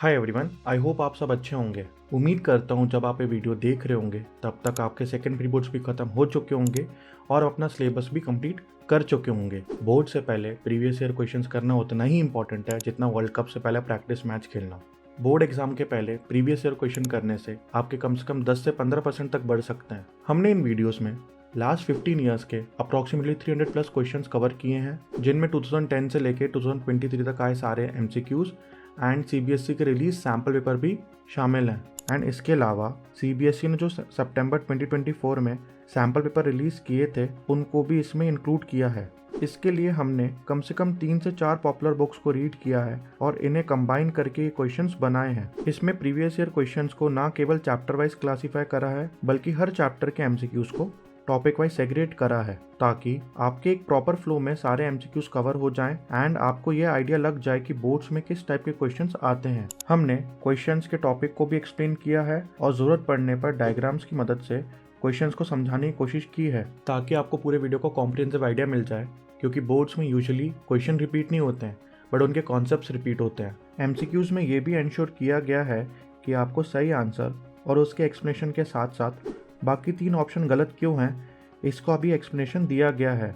Hi everyone, I hope आप सब अच्छे होंगे। उम्मीद करता हूँ जब आप ये वीडियो देख रहे होंगे तब तक आपके सेकंड प्री बोर्ड्स भी खत्म हो चुके होंगे और अपना सिलेबस भी कंप्लीट कर चुके होंगे। बोर्ड से पहले प्रीवियस ईयर क्वेश्चंस करना उतना ही इंपॉर्टेंट है जितना वर्ल्ड कप से पहले प्रैक्टिस मैच खेलना। बोर्ड एग्जाम के पहले प्रीवियस ईयर क्वेश्चन करने से आपके कम से कम 10 से 15% तक बढ़ सकते हैं। हमने इन वीडियोस में लास्ट 15 ईयर्स के अप्रॉक्सीमेटली 300 प्लस क्वेश्चंस कवर किए हैं, जिनमें 2010 से लेके 2023 तक आए सारे MCQs एंड CBSE के रिलीज सैम्पल पेपर भी शामिल हैं। एंड इसके अलावा CBSE ने जो सितंबर 2024 में सैम्पल पेपर रिलीज किए थे उनको भी इसमें इंक्लूड किया है। इसके लिए हमने कम से कम 3 से 4 पॉपुलर बुक्स को रीड किया है और इन्हें कंबाइन करके ये क्वेश्चंस बनाए हैं। इसमें प्रीवियस ईयर क्वेश्चंस को ना केवल चैप्टर वाइज क्लासीफाई करा है बल्कि हर चैप्टर के MCQs को टॉपिक वाइज सेग्रीगेट करा है, ताकि आपके एक प्रॉपर फ्लो में सारे MCQs कवर हो जाएं एंड आपको ये आइडिया लग जाए कि बोर्ड्स में किस टाइप के क्वेश्चंस आते हैं। हमने क्वेश्चंस के टॉपिक को भी एक्सप्लेन किया है और जरूरत पड़ने पर डायग्राम्स की मदद से क्वेश्चंस को समझाने की कोशिश की है, ताकि आपको पूरे वीडियो को कॉम्प्रिहेंसिव आइडिया मिल जाए। क्योंकि बोर्ड्स में यूजुअली क्वेश्चन रिपीट नहीं होते हैं बट उनके कॉन्सेप्ट्स रिपीट होते हैं। MCQs में ये भी इंश्योर किया गया है कि आपको सही आंसर और उसके एक्सप्लेनेशन के साथ साथ बाकी 3 ऑप्शन गलत क्यों हैं इसका भी एक्सप्लेनेशन दिया गया है,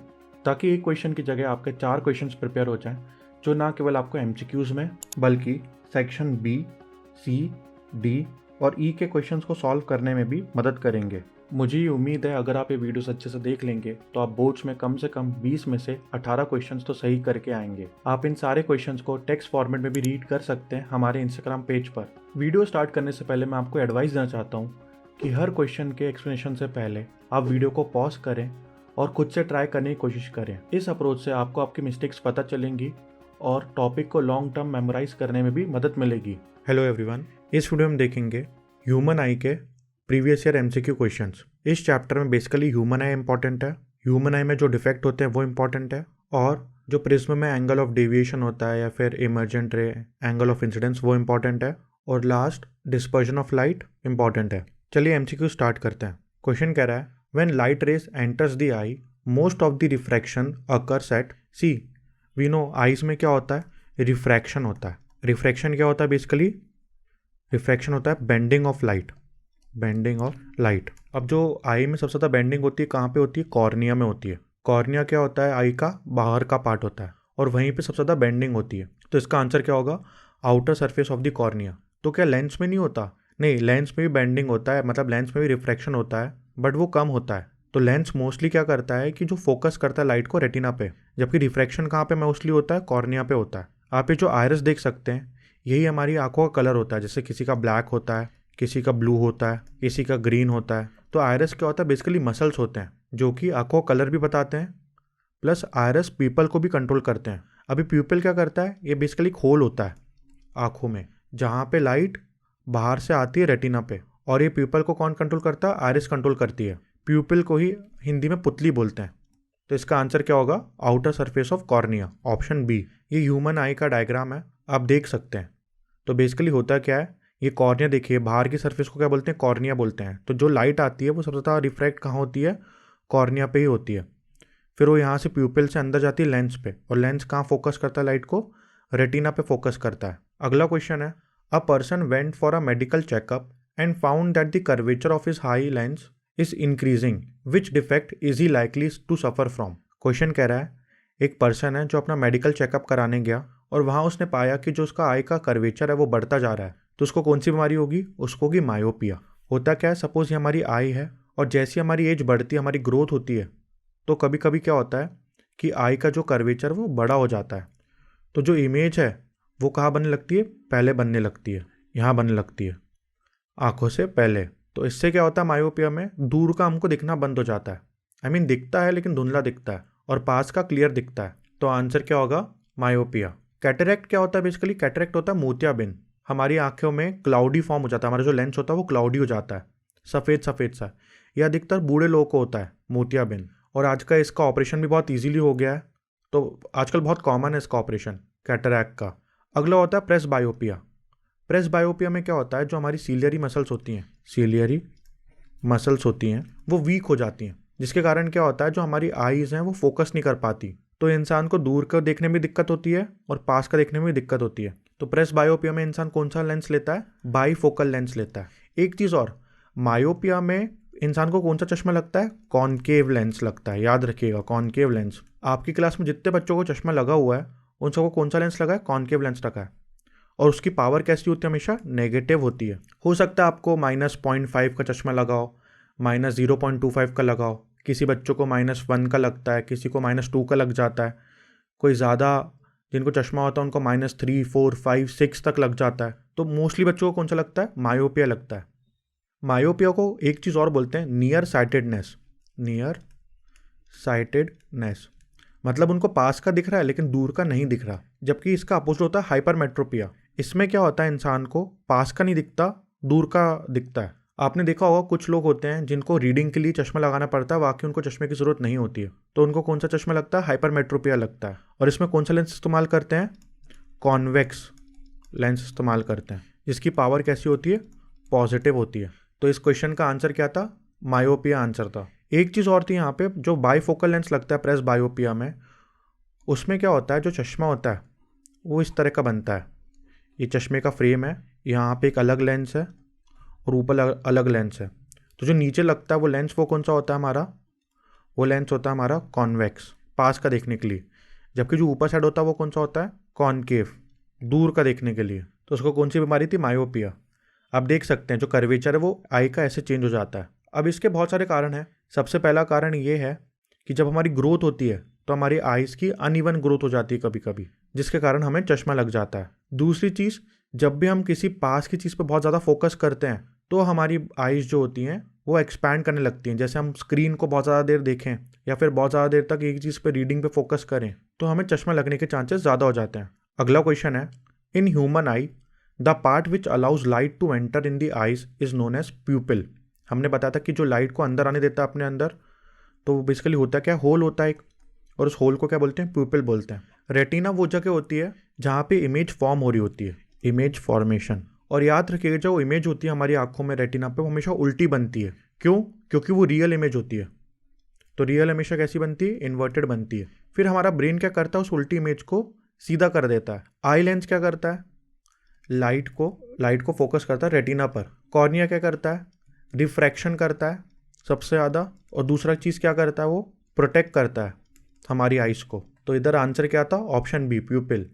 ताकि एक क्वेश्चन की जगह आपके 4 क्वेश्चंस प्रिपेयर हो जाएं, जो ना केवल आपको MCQs में बल्कि सेक्शन B, C, D और E के क्वेश्चंस को सॉल्व करने में भी मदद करेंगे। मुझे ये उम्मीद है अगर आप ये वीडियोस अच्छे से देख लेंगे तो आप बोर्ड्स में कम से कम 20 में से 18 क्वेश्चंस तो सही करके आएंगे। आप इन सारे क्वेश्चंस को टेक्स्ट फॉर्मेट में भी रीड कर सकते हैं हमारे इंस्टाग्राम पेज पर। वीडियो स्टार्ट करने से पहले मैं आपको एडवाइस देना चाहता हूँ कि हर क्वेश्चन के एक्सप्लेनेशन से पहले आप वीडियो को पॉज करें और खुद से ट्राई करने की कोशिश करें। इस अप्रोच से आपको आपकी मिस्टेक्स पता चलेंगी और टॉपिक को लॉन्ग टर्म मेमोराइज करने में भी मदद मिलेगी। हेलो एवरीवन, इस वीडियो में देखेंगे ह्यूमन आई के प्रीवियस ईयर MCQ क्वेश्चंस। इस चैप्टर में बेसिकली ह्यूमन आई इंपॉर्टेंट है, ह्यूमन आई में जो डिफेक्ट होते हैं वो इंपॉर्टेंट है, और जो प्रिज्म में एंगल ऑफ डेविएशन होता है या फिर इमर्जेंट रे एंगल ऑफ इंसिडेंस वो इंपॉर्टेंट है, और last dispersion of light important है। चलिए MCQ स्टार्ट करते हैं। क्वेश्चन कह रहा है when light rays enters the eye most of the refraction occurs at C. We know eyes में क्या होता है, रिफ्रैक्शन होता है। रिफ्रैक्शन क्या होता है, बेसिकली रिफ्रैक्शन होता है bending of light, bending of light. अब जो आई में सबसे ज़्यादा बेंडिंग होती है कहाँ पे होती है, कॉर्निया में होती है। कॉर्निया क्या होता है, आई का बाहर का पार्ट होता है और वहीं पे सबसे ज़्यादा बेंडिंग होती है। तो इसका आंसर क्या होगा, outer surface of the cornea. तो क्या लेंस में नहीं होता, नहीं, लेंस में भी बेंडिंग होता है, मतलब लेंस में भी रिफ्रैक्शन होता है बट वो कम होता है। तो लेंस मोस्टली क्या करता है कि जो फोकस करता है लाइट को रेटिना पे, जबकि रिफ्रैक्शन कहाँ पे मोस्टली होता है, कॉर्निया पे होता है। आप ये जो आयरस देख सकते हैं यही हमारी आंखों का कलर होता है। जैसे किसी का ब्लैक होता है, किसी का ब्लू होता है, किसी का ग्रीन होता है। तो आयरस क्या होता है, बेसिकली मसल्स होते हैं जो कि आंखों का कलर भी बताते हैं, प्लस आयरस पीपल को भी कंट्रोल करते हैं। अभी प्यूपिल क्या करता है, ये बेसिकली होल होता है आंखों में जहाँ पे लाइट बाहर से आती है रेटिना पे, और ये प्यूपिल को कौन कंट्रोल करता है, आयरिस कंट्रोल करती है। प्यूपिल को ही हिंदी में पुतली बोलते हैं। तो इसका आंसर क्या होगा, outer surface of cornea, option B. ये ह्यूमन आई का डायग्राम है, आप देख सकते हैं। तो बेसिकली होता क्या है, ये कॉर्निया देखिए, बाहर की सरफेस को क्या बोलते हैं, कॉर्निया बोलते हैं। तो जो लाइट आती है वो सबसे ज़्यादा रिफ्रैक्ट कहाँ होती है, कॉर्निया पे ही होती है। फिर वो यहाँ से प्यूपिल से अंदर जाती है लेंस पे, और लेंस कहाँ फोकस करता है लाइट को, रेटिना पे फोकस करता है। अगला क्वेश्चन है A person went for a medical checkup and found that the curvature of his eye lens is increasing. Which defect is he likely to suffer from? Question कह रहा है एक पर्सन है जो अपना मेडिकल चेकअप कराने गया और वहाँ उसने पाया कि जो उसका आई का कर्वेचर है वो बढ़ता जा रहा है। तो उसको कौन सी बीमारी होगी, उसको होगी मायोपिया। होता क्या है, सपोज ये हमारी आई है और जैसी हमारी एज बढ़ती है, हमारी ग्रोथ होती है, तो कभी कभी क्या होता है कि आई का जो कर्वेचर वो बड़ा हो जाता है। तो जो इमेज है वो कहाँ बनने लगती है, पहले बनने लगती है, यहाँ बनने लगती है आंखों से पहले। तो इससे क्या होता है, मायोपिया में दूर का हमको दिखना बंद हो जाता है। आई मीन दिखता है लेकिन धुंधला दिखता है, और पास का क्लियर दिखता है। तो आंसर क्या होगा, मायोपिया। कैटरेक्ट क्या होता है, बेसिकली कैटरेक्ट होता है मोतियाबिंद। हमारी आंखों में क्लाउडी फॉर्म हो जाता है, हमारा जो लेंस होता है वो क्लाउडी हो जाता है, सफ़ेद सफ़ेद सा। यह अधिकतर बूढ़े लोगों को होता है मोतियाबिंद, और आज का इसका ऑपरेशन भी बहुत ईजिली हो गया है। तो आजकल बहुत कॉमन है इसका ऑपरेशन, कैटरैक्ट का। अगला होता है प्रेस बायोपिया। प्रेस बायोपिया में क्या होता है, जो हमारी सीलियरी मसल्स होती हैं, सीलियरी मसल्स होती हैं वो वीक हो जाती हैं, जिसके कारण क्या होता है, जो हमारी आईज़ हैं वो फोकस नहीं कर पाती। तो इंसान को दूर का देखने में दिक्कत होती है और पास का देखने में भी दिक्कत होती है। तो प्रेस बायोपिया में इंसान कौन सा लेंस लेता है? बाईफोकल लेंस लेता है। एक चीज़ और, मायोपिया में इंसान को कौन सा चश्मा लगता है? कॉनकेव लेंस लगता है। याद रखिएगा, कॉनकेव लेंस। आपकी क्लास में जितने बच्चों को चश्मा लगा हुआ है उन सबको कौन सा लेंस लगा है? कॉनकेव लेंस लगा है। और उसकी पावर कैसी होती है? हमेशा नेगेटिव होती है। हो सकता है आपको -0.5 का चश्मा लगाओ, -0.25 का लगाओ, किसी बच्चों को -1 का लगता है, किसी को -2 का लग जाता है, कोई ज़्यादा जिनको चश्मा होता है उनको -3, 4, 5, 6 तक लग जाता है। तो मोस्टली बच्चों को कौन सा लगता है? मायोपिया लगता है। मायोपिया को एक चीज़ और बोलते हैं, नियर साइटेडनेस। नियर साइटेडनेस मतलब उनको पास का दिख रहा है लेकिन दूर का नहीं दिख रहा। जबकि इसका अपोजिट होता है हाइपरमेट्रोपिया। इसमें क्या होता है, इंसान को पास का नहीं दिखता, दूर का दिखता है। आपने देखा होगा कुछ लोग होते हैं जिनको रीडिंग के लिए चश्मा लगाना पड़ता है, बाकी उनको चश्मे की ज़रूरत नहीं होती है, तो उनको कौन सा चश्मा लगता है? हाइपरमेट्रोपिया लगता है। और इसमें कौन सा लेंस इस्तेमाल करते हैं? कॉन्वेक्स लेंस इस्तेमाल करते हैं, जिसकी पावर कैसी होती है? पॉजिटिव होती है। तो इस क्वेश्चन का आंसर क्या था? मायोपिया आंसर था। एक चीज़ और थी यहाँ पे, जो बाईफोकल लेंस लगता है प्रेस बायोपिया में, उसमें क्या होता है, जो चश्मा होता है वो इस तरह का बनता है। ये चश्मे का फ्रेम है, यहाँ पे एक अलग लेंस है और ऊपर अलग लेंस है। तो जो नीचे लगता है वो लेंस, वो कौन सा होता है हमारा? वो लेंस होता है हमारा कॉन्वेक्स, पास का देखने के लिए। जबकि जो ऊपर साइड होता है वो कौन सा होता है? कॉनकेव, दूर का देखने के लिए। तो उसको कौन सी बीमारी थी? मायोपिया। आप देख सकते हैं जो कर्वेचर है वो आई का ऐसे चेंज हो जाता है। अब इसके बहुत सारे कारण हैं। सबसे पहला कारण ये है कि जब हमारी ग्रोथ होती है तो हमारी आइज़ की अनइवन ग्रोथ हो जाती है कभी कभी, जिसके कारण हमें चश्मा लग जाता है। दूसरी चीज़, जब भी हम किसी पास की चीज़ पर बहुत ज़्यादा फोकस करते हैं तो हमारी आइज़ जो होती हैं वो एक्सपैंड करने लगती हैं। जैसे हम स्क्रीन को बहुत ज़्यादा देर देखें या फिर बहुत ज़्यादा देर तक एक चीज़ पर रीडिंग पे फोकस करें तो हमें चश्मा लगने के चांसेस ज़्यादा हो जाते हैं। अगला क्वेश्चन है, in human eye the part which allows light to enter in the eyes is known as pupil. हमने बताया था कि जो लाइट को अंदर आने देता है अपने अंदर, तो बेसिकली होता क्या, होल होता है एक, और उस होल को क्या बोलते हैं? प्यूपिल बोलते हैं। रेटिना वो जगह होती है जहाँ पे इमेज फॉर्म हो रही होती है, इमेज फॉर्मेशन। और याद रखिएगा जो इमेज होती है हमारी आंखों में रेटिना पे, वो हमेशा उल्टी बनती है। क्यों? क्योंकि वो रियल इमेज होती है। तो रियल हमेशा कैसी बनती है? इन्वर्टेड बनती है। फिर हमारा ब्रेन क्या करता है? उस उल्टी इमेज को सीधा कर देता है। आई लेंस क्या करता है? लाइट को फोकस करता है रेटिना पर। कॉर्निया क्या करता है? रिफ्रैक्शन करता है सबसे ज़्यादा। और दूसरा चीज़ क्या करता है? वो प्रोटेक्ट करता है हमारी आइज को। तो इधर आंसर क्या था? Option B, pupil.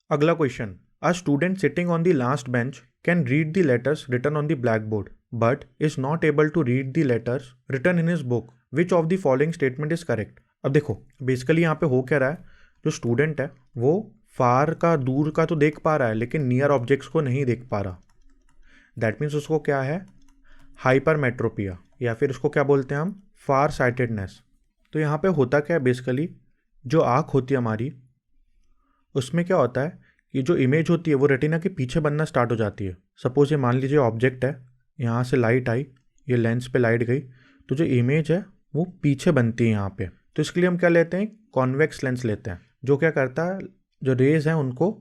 अगला question, a student sitting on the last bench can read the letters written on the black board but is not able to read the letters written in his book, which of the following statement is correct. अब देखो basically यहाँ पे हो क्या रहा है, जो student है वो फार का, दूर का तो देख पा रहा है लेकिन नियर ऑब्जेक्ट्स को नहीं देख पा रहा। दैट मीन्स उसको क्या है? हाइपरमेट्रोपिया, या फिर उसको क्या बोलते हैं हम? फार साइटेडनेस। तो यहाँ पे होता क्या है, बेसिकली जो आँख होती है हमारी, उसमें क्या होता है कि जो इमेज होती है वो रेटिना के पीछे बनना स्टार्ट हो जाती है। सपोज ये मान लीजिए ऑब्जेक्ट है, यहाँ से लाइट आई, ये लेंस पे लाइट गई, तो जो इमेज है वो पीछे बनती है यहाँ पे। तो इसके लिए हम क्या लेते हैं? कॉन्वेक्स लेंस लेते हैं, जो क्या करता है, जो रेज हैं उनको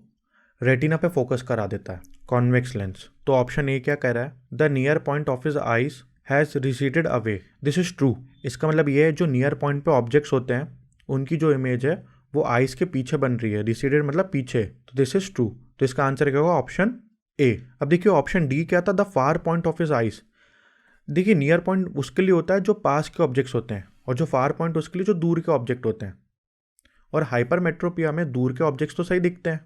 रेटिना पे फोकस करा देता है, कॉन्वेक्स लेंस। तो ऑप्शन ए क्या कह रहा है? The near point of his eyes has receded away, this is true. इसका मतलब ये है जो नियर पॉइंट पे ऑब्जेक्ट्स होते हैं उनकी जो इमेज है वो आइज के पीछे बन रही है, रिसीडेड मतलब पीछे, तो दिस इज ट्रू। तो इसका आंसर क्या होगा? ऑप्शन ए। अब देखिए ऑप्शन डी क्या था? The far point of his eyes. देखिए नियर पॉइंट उसके लिए होता है जो पास के ऑब्जेक्ट्स होते हैं, और जो फार पॉइंट उसके लिए जो दूर के ऑब्जेक्ट होते हैं। और हाइपरमेट्रोपिया में दूर के ऑब्जेक्ट्स तो सही दिखते हैं,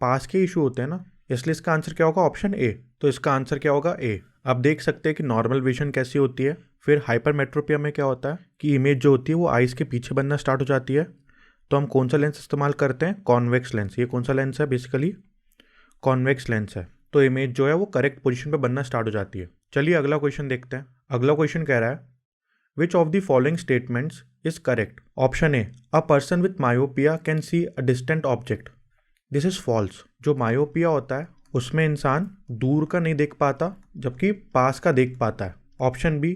पास के इशू होते हैं ना, इसलिए इसका आंसर क्या होगा? Option A. तो इसका आंसर क्या होगा? ए। आप देख सकते हैं कि नॉर्मल विजन कैसी होती है। फिर हाइपरमेट्रोपिया में क्या होता है कि इमेज जो होती है वो आइज के पीछे बनना स्टार्ट हो जाती है। तो हम कौन सा लेंस इस्तेमाल करते हैं? Convex lens. ये कौन सा लेंस है? बेसिकली कॉन्वेक्स लेंस है। तो इमेज जो है वो करेक्ट पोजीशन पे बनना स्टार्ट हो जाती है। चलिए अगला क्वेश्चन देखते हैं। अगला क्वेश्चन कह रहा है, which of the following statements is correct? Option A, a person with myopia can see a distant object, this is false. जो मायोपिया होता है उसमें इंसान दूर का नहीं देख पाता जबकि पास का देख पाता है। Option B,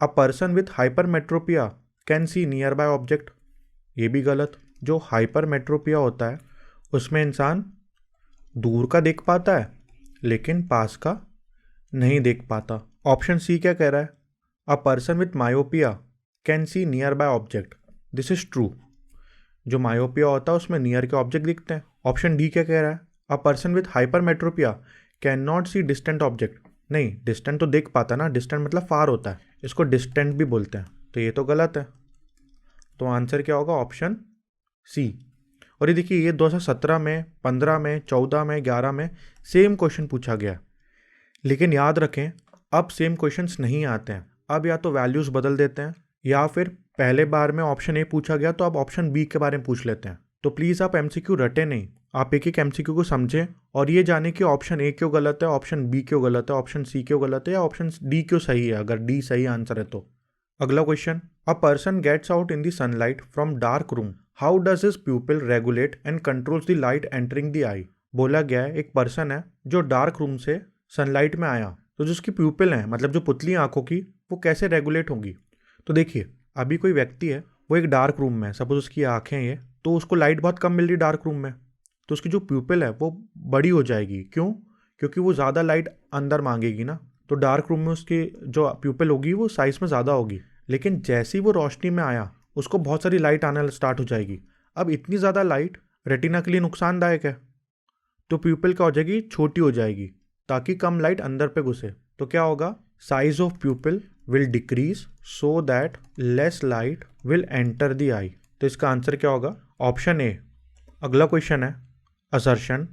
a person with hypermetropia can see nearby object, ये भी गलत। जो हाइपरमेट्रोपिया होता है उसमें इंसान दूर का देख पाता है लेकिन पास का नहीं देख पाता। ऑप्शन सी क्या कह रहा है? अ person with myopia can see nearby object, this is true. जो मायोपिया होता है उसमें नियर के ऑब्जेक्ट दिखते हैं। ऑप्शन डी क्या कह रहा है? अ person with hypermetropia can not see distant object. नहीं, डिस्टेंट तो देख पाता ना, डिस्टेंट मतलब फार होता है, इसको डिस्टेंट भी बोलते हैं, तो ये तो गलत है। तो आंसर क्या होगा? Option C. और ये देखिए, ये 2017 में, 15 में, 14 में, 11 में सेम क्वेश्चन पूछा गया। लेकिन याद रखें, अब सेम क्वेश्चंस नहीं आते हैं। अब या तो वैल्यूज़ बदल देते हैं, या फिर पहले बार में ऑप्शन ए पूछा गया तो अब ऑप्शन बी के बारे में पूछ लेते हैं। तो प्लीज़ आप एमसीक्यू रटे नहीं, आप एक एक एमसीक्यू को समझें और ये जाने कि ऑप्शन ए क्यों गलत है, ऑप्शन बी क्यों गलत है, ऑप्शन सी क्यों गलत है, या ऑप्शन डी क्यों सही है, अगर डी सही आंसर है तो। अगला question, a person gets out in the sunlight from dark room, how does his pupil regulate and controls the light entering the eye. बोला गया है एक पर्सन है जो डार्क रूम से सनलाइट में आया, तो जो उसकी प्यूपिल है, मतलब जो पुतली आंखों की, वो कैसे रेगुलेट होंगी। तो देखिए, अभी कोई व्यक्ति है, वो एक डार्क रूम में है, सपोज उसकी आंखें ये, तो उसको लाइट बहुत कम मिल रही डार्क रूम में, तो उसकी जो प्यूपिल है वो बड़ी हो जाएगी। क्यों? क्योंकि वो ज़्यादा लाइट अंदर मांगेगी ना, तो डार्क रूम में उसकी जो प्यूपिल होगी वो साइज में ज़्यादा होगी। लेकिन जैसे ही वो रोशनी में आया, उसको बहुत सारी लाइट आना स्टार्ट हो जाएगी। अब इतनी ज़्यादा लाइट रेटिना के लिए नुकसानदायक है, तो प्यूपिल क्या हो जाएगी? छोटी हो जाएगी, ताकि कम लाइट अंदर पे घुसे। तो क्या होगा? Size of pupil will decrease so that less light will enter the eye. तो इसका आंसर क्या होगा? Option A. अगला क्वेश्चन है assertion,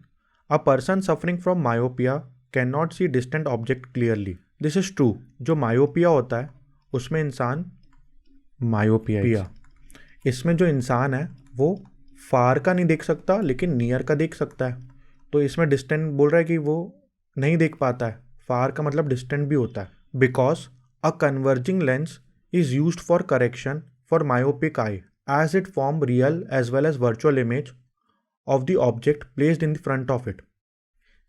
a person suffering from myopia can not see distant object clearly. This is true. जो myopia होता है उसमें इंसान, मायोपिया, इसमें जो इंसान है वो फार का नहीं देख सकता लेकिन नियर का देख सकता है। तो इसमें डिस्टेंट बोल रहा है कि वो नहीं देख पाता है, फार का मतलब डिस्टेंट भी होता है। Because a converging lens is used for correction for myopic eye as it form real as well as virtual image of the object placed in the front of it.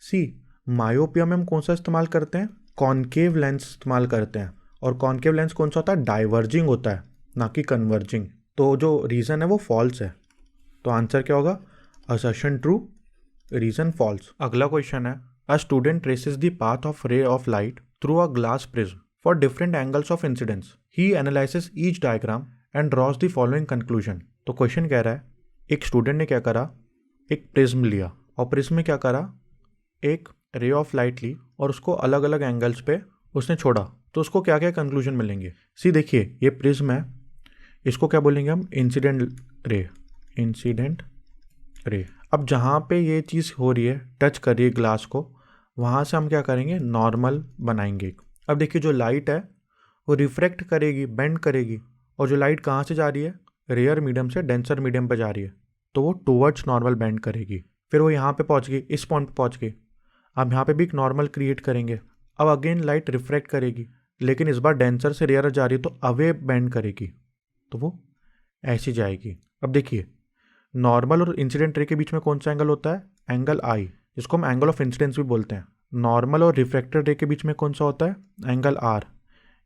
See, myopia में हम कौन सा इस्तेमाल करते हैं? Concave lens इस्तेमाल करते हैं। और कॉन्केव लेंस कौन सा होता है? डाइवर्जिंग होता है, ना कि कन्वर्जिंग। तो जो रीज़न है वो फॉल्स है। तो आंसर क्या होगा? Assertion true, reason false. अगला क्वेश्चन है, a student traces the path of ray of light through a glass prism for different angles of incidence. He analyses each diagram and draws the following conclusion. तो question कह रहा है, एक student ने क्या करा, एक प्रिज्म लिया और प्रिज्म में क्या करा, एक रे ऑफ लाइट ली और उसको अलग अलग एंगल्स पे उसने छोड़ा, तो उसको क्या क्या कंक्लूजन मिलेंगे। सी देखिए, ये प्रिज्म है, इसको क्या बोलेंगे हम? Incident ray, incident ray. अब जहाँ पे ये चीज़ हो रही है, टच कर रही है ग्लास को, वहाँ से हम क्या करेंगे? नॉर्मल बनाएंगे। अब देखिए, जो लाइट है वो रिफ्रैक्ट करेगी, बेंड करेगी, और जो लाइट कहाँ से जा रही है? रेयर मीडियम से डेंसर मीडियम पे जा रही है, तो वो टुवर्ड्स नॉर्मल बेंड करेगी। फिर वो यहाँ पे पहुँच गई, इस पॉइंट पे पहुँच गई। अब यहाँ पे भी एक नॉर्मल क्रिएट करेंगे। अब अगेन लाइट रिफ्रैक्ट करेगी, लेकिन इस बार डेंसर से रेयर जा रही है, तो अवे बेंड करेगी, तो वो ऐसी जाएगी। अब देखिए, नॉर्मल और इंसिडेंट रे के बीच में कौन सा एंगल होता है? एंगल आई, जिसको हम एंगल ऑफ इंसिडेंस भी बोलते हैं। नॉर्मल और रिफ्रैक्टेड रे के बीच में कौन सा होता है? Angle R.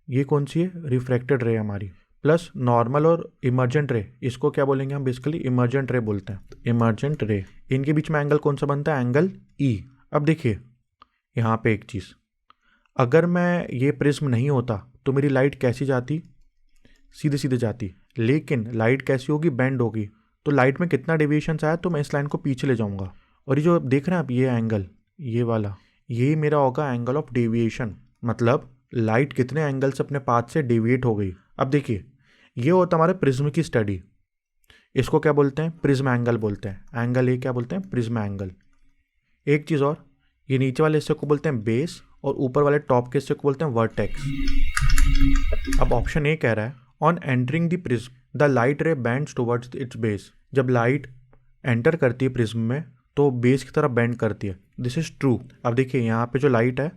ये कौन सी है? रिफ्रैक्टेड रे हमारी। प्लस नॉर्मल और इमर्जेंट रे, इसको क्या बोलेंगे हम? बेसिकली इमर्जेंट रे बोलते हैं, इमर्जेंट रे। इनके बीच में एंगल कौन सा बनता है? Angle E. अब देखिए, यहाँ पे एक चीज़, अगर मैं ये प्रिज्म नहीं होता तो मेरी लाइट कैसी जाती? सीधे सीधे जाती। लेकिन लाइट कैसी होगी? बेंड होगी। तो लाइट में कितना डेविएशन आया, तो मैं इस लाइन को पीछे ले जाऊंगा। और ये जो देख रहे हैं आप, ये एंगल, ये वाला, ये मेरा होगा एंगल ऑफ डेविएशन। मतलब लाइट कितने एंगल से अपने पाथ से डेविएट हो गई। अब देखिए, ये होता हमारे प्रिज्म की स्टडी। इसको क्या बोलते हैं? प्रिज्म एंगल बोलते हैं। एंगल ये क्या बोलते हैं? Prism angle. एक चीज़ और, ये नीचे वाले हिस्से को बोलते हैं बेस, और ऊपर वाले टॉप के हिस्से को बोलते हैं वर्टेक्स। अब ऑप्शन ए कह रहा है, on entering the prism the light ray bends towards its base. जब लाइट एंटर करती है प्रिज्म में तो बेस की तरफ बेंड करती है। This is true. अब देखिए, यहाँ पे जो लाइट है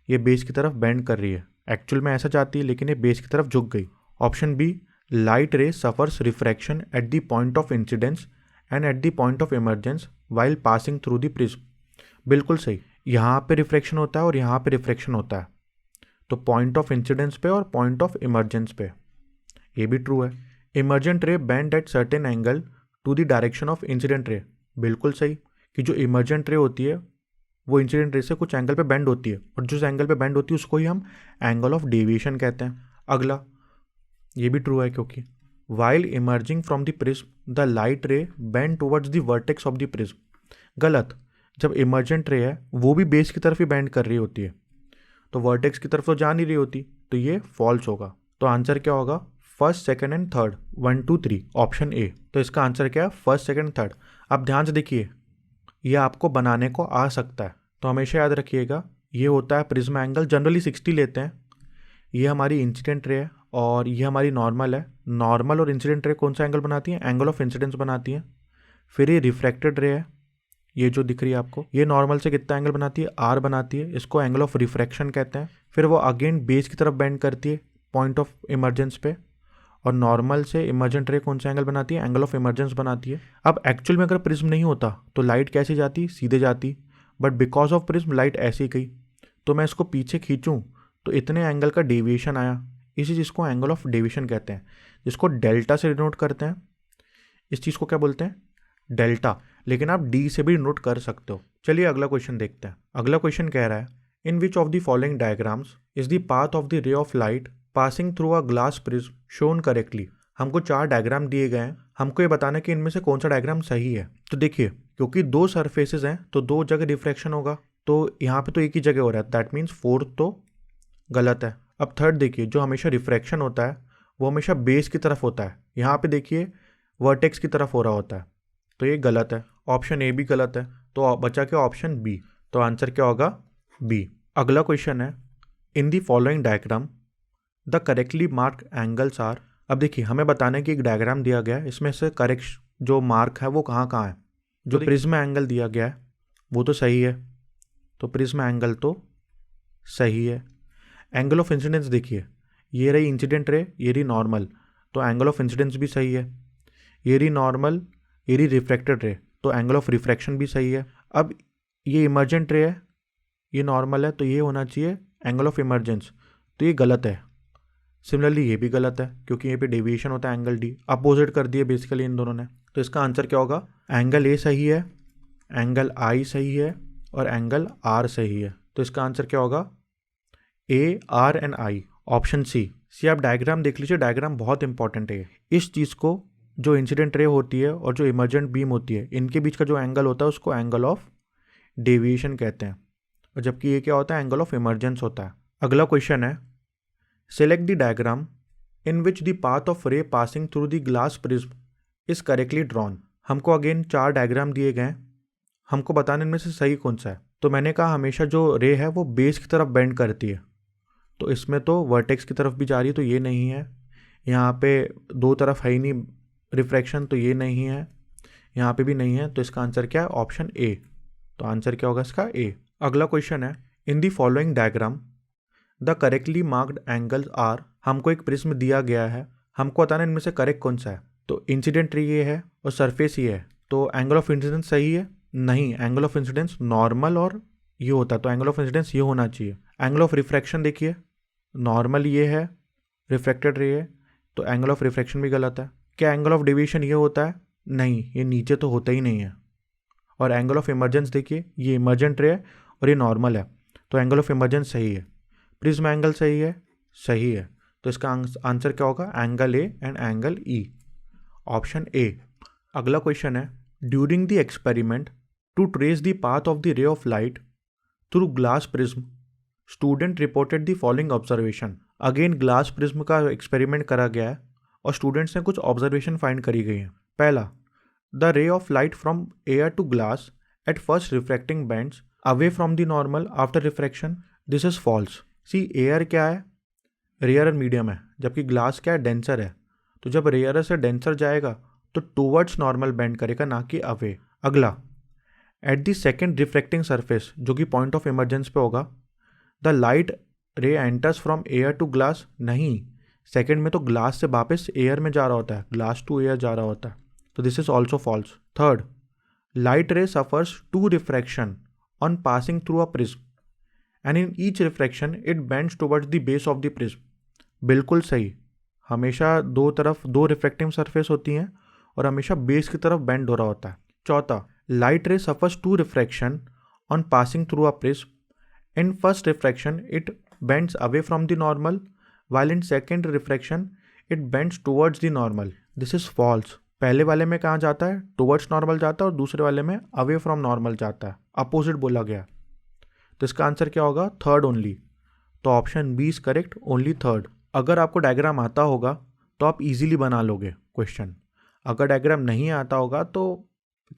ये बेस की तरफ बेंड कर रही है, एक्चुअल में ऐसा चाहती है, लेकिन ये बेस की तरफ झुक गई। Option B, light ray suffers refraction at the point of incidence and at the point of emergence while passing through the prism. बिल्कुल सही, यहाँ पे रिफ्रैक्शन होता है और यहाँ पे रिफ्रैक्शन होता है, तो पॉइंट ऑफ इंसिडेंस पे और पॉइंट ऑफ इमरजेंस पे। ये भी ट्रू है। Emergent ray bend at certain angle to the direction of incident ray. बिल्कुल सही, कि जो इमरजेंट रे होती है वो इंसिडेंट रे से कुछ एंगल पे बेंड होती है, और जिस एंगल पे बेंड होती है उसको ही हम एंगल ऑफ डेविएशन कहते हैं। अगला, ये भी ट्रू है, क्योंकि while emerging from the prism the light रे bend towards the vertex of the prism. गलत, जब इमर्जेंट रे है वो भी बेस की तरफ ही बेंड कर रही होती है, तो वर्टेक्स की तरफ तो जा नहीं रही होती, तो ये फॉल्स होगा। तो आंसर क्या होगा? First, second and third, 1 2 3, option A. तो इसका आंसर क्या है? First, second, third. अब ध्यान से देखिए, ये आपको बनाने को आ सकता है, तो हमेशा याद रखिएगा ये होता है प्रिज्म एंगल, जनरली 60 लेते हैं। ये हमारी इंसिडेंट रे है और ये हमारी नॉर्मल है। नॉर्मल और इंसिडेंट रे कौन सा एंगल बनाती है? एंगल ऑफ इंसिडेंस बनाती है। फिर ये रिफ्रैक्टेड रे है, ये जो दिख रही है आपको, ये नॉर्मल से कितना एंगल बनाती है? आर बनाती है, इसको एंगल ऑफ रिफ्रैक्शन कहते हैं। फिर वो अगेन बेस की तरफ बेंड करती है पॉइंट ऑफ इमरजेंस पे, और नॉर्मल से इमर्जेंट रे कौन सा एंगल बनाती है? एंगल ऑफ इमरजेंस बनाती है। अब एक्चुअल में अगर प्रिज्म नहीं होता तो लाइट कैसे जाती? सीधे जाती, but because of prism light ऐसे ही गई। तो मैं इसको पीछे खींचूं तो इतने एंगल का डेविएशन आया, इसी चीज़ को एंगल ऑफ डेविएशन कहते हैं, जिसको डेल्टा से डिनोट करते हैं। इस चीज़ को क्या बोलते हैं? डेल्टा। लेकिन आप डी से भी डिनोट कर सकते हो। चलिए अगला क्वेश्चन देखते हैं। अगला क्वेश्चन कह रहा है, in which of the following diagrams is the path of the ray of light passing through a glass prism shown correctly. हमको 4 डायग्राम दिए गए हैं, हमको ये बताना है कि इनमें से कौन सा डायग्राम सही है। तो देखिए, क्योंकि 2 सरफेसेस हैं तो 2 जगह रिफ्रैक्शन होगा, तो यहाँ पे तो एक ही जगह हो रहा है, दैट मीन्स 4th तो गलत है। अब थर्ड देखिए, जो हमेशा रिफ्रैक्शन होता है वो हमेशा बेस की तरफ होता है, यहाँ पे देखिए वर्टेक्स की तरफ हो रहा होता है, तो ये गलत है। ऑप्शन ए भी गलत है, तो बचा क्या? Option B. तो आंसर क्या होगा? बी। अगला क्वेश्चन है, in the following diagram the correctly mark angles are. अब देखिए, हमें बताना है कि एक डायग्राम दिया गया है, इसमें से करेक्ट जो मार्क है वो कहाँ कहाँ है। जो प्रिज्म एंगल दिया गया है वो तो सही है, तो प्रिज्म एंगल तो सही है। एंगल ऑफ इंसिडेंस देखिए, ये रही इंसिडेंट रे, ये रही नॉर्मल, तो एंगल ऑफ इंसिडेंस भी सही है। ये रही नॉर्मल, ये रही रिफ्रैक्टेड रे, तो एंगल ऑफ रिफ्रैक्शन भी सही है। अब ये इमर्जेंट रे है, ये नॉर्मल है, तो ये होना चाहिए एंगल ऑफ इमर्जेंस, तो ये गलत है। सिमिलरली ये भी गलत है, क्योंकि ये पे डेविएशन होता है एंगल डी, अपोजिट कर दिए बेसिकली इन दोनों ने। तो इसका आंसर क्या होगा? एंगल ए सही है, एंगल आई सही है और एंगल आर सही है। तो इसका आंसर क्या होगा? A, R and I, option C. आप डायग्राम देख लीजिए, डायग्राम बहुत इंपॉर्टेंट है। इस चीज़ को, जो इंसिडेंट रे होती है और जो इमर्जेंट बीम होती है, इनके बीच का जो एंगल होता है उसको एंगल ऑफ डेविएशन कहते हैं, और जबकि ये क्या होता है? एंगल ऑफ इमर्जेंस होता है। अगला क्वेश्चन है, select the diagram in which the path of रे passing through the glass prism is correctly drawn. हमको अगेन 4 डायग्राम दिए गए हैं, हमको बताने इनमें से सही कौन सा है। तो मैंने कहा हमेशा जो रे है वो बेस की तरफ बेंड करती है, तो इसमें तो वर्टेक्स की तरफ भी जा रही है, तो ये नहीं है। यहाँ पे 2 तरफ है ही नहीं रिफ्रैक्शन, तो ये नहीं है। यहाँ पे भी नहीं है, तो इसका आंसर क्या है? Option A. तो आंसर क्या होगा इसका? ए। अगला क्वेश्चन है, in the following diagram the correctly marked angles are. हमको एक प्रिज्म दिया गया है, हमको बताना इनमें से करेक्ट कौन सा है। तो इंसिडेंट रे ये है और सरफेस ये है, तो एंगल ऑफ इंसिडेंस सही है? नहीं, एंगल ऑफ इंसिडेंस नॉर्मल और ये होता है, तो एंगल ऑफ इंसिडेंस ये होना चाहिए। एंगल ऑफ रिफ्रैक्शन देखिए, नॉर्मल ये है, रिफ्रैक्टेड रे है, तो एंगल ऑफ रिफ्रैक्शन भी गलत है। क्या एंगल ऑफ डेविएशन ये होता है? नहीं, ये नीचे तो होता ही नहीं है। और एंगल ऑफ इमर्जेंस देखिए, ये इमर्जेंट रे है और ये नॉर्मल है, तो एंगल ऑफ इमर्जेंस सही है। प्रिज्म एंगल सही है? सही है। तो इसका आंसर क्या होगा? Angle A and angle E, option A. अगला क्वेश्चन है, during the experiment to trace the path of the ray of light through glass prism student reported the following observation. Again glass prism का experiment करा गया है और students ने कुछ observation find करी गई हैं। पहला, the ray of light from air to glass at first refracting bends away from the normal after refraction, this is false. See, air क्या है? रेयर मीडियम है, जबकि ग्लास क्या है? डेंसर है। तो जब रेयर से डेंसर जाएगा तो टूवर्ड्स नॉर्मल बेंड करेगा, ना कि अवे। अगला, at the second refracting surface, जो कि पॉइंट ऑफ इमर्जेंस पे होगा, the light ray enters from air to glass. नहीं, सेकेंड में तो ग्लास से वापस एयर में जा रहा होता है, ग्लास टू एयर जा रहा होता है, तो this is also false. Third, light ray suffers 2 refraction on passing through a prism and in each refraction it bends towards the base of the prism. बिल्कुल सही, हमेशा 2 तरफ 2 रिफ्रैक्टिंग सरफेस होती हैं और हमेशा बेस की तरफ बेंड हो रहा होता है। चौथा, light ray suffers 2 refraction on passing through a prism, in first refraction it bends away from the normal while in second refraction it bends towards the normal, this is false। पहले वाले में कहाँ जाता है, टुवर्ड्स नॉर्मल जाता है, और दूसरे वाले में अवे फ्रॉम नॉर्मल जाता है, अपोजिट बोला गया। तो इसका आंसर क्या होगा, थर्ड ओनली। तो option B is correct, only third. अगर आपको डायग्राम आता होगा तो आप इजीली बना लोगे क्वेश्चन, अगर डायग्राम नहीं आता होगा तो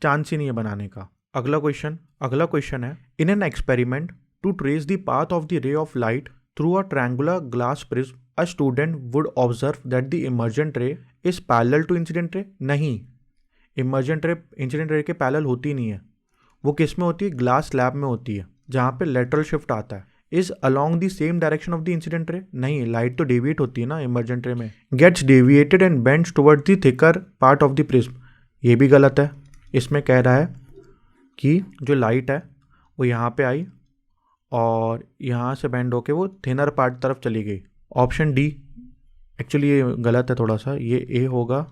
चांस ही नहीं है बनाने का। अगला क्वेश्चन है, in an experiment to trace the path of the ray of light through a triangular glass prism a student would observe that the emergent ray is parallel to incident ray. नहीं, emergent ray incident ray के parallel होती नहीं है, वो किस में होती है, ग्लास स्लैब में होती है, जहाँ पे लेटरल शिफ्ट आता है। Is along the same direction of the incident ray, नहीं, लाइट तो डेविएट होती है ना इमर्जेंट रे में। Gets deviated and bends towards the thicker part of the prism, ये भी गलत है। इसमें कह रहा है कि जो लाइट है वो यहाँ पे आई और यहाँ से बेंड होके वो थिनर पार्ट तरफ चली गई। ऑप्शन डी, एक्चुअली ये गलत है थोड़ा सा, ये ए होगा,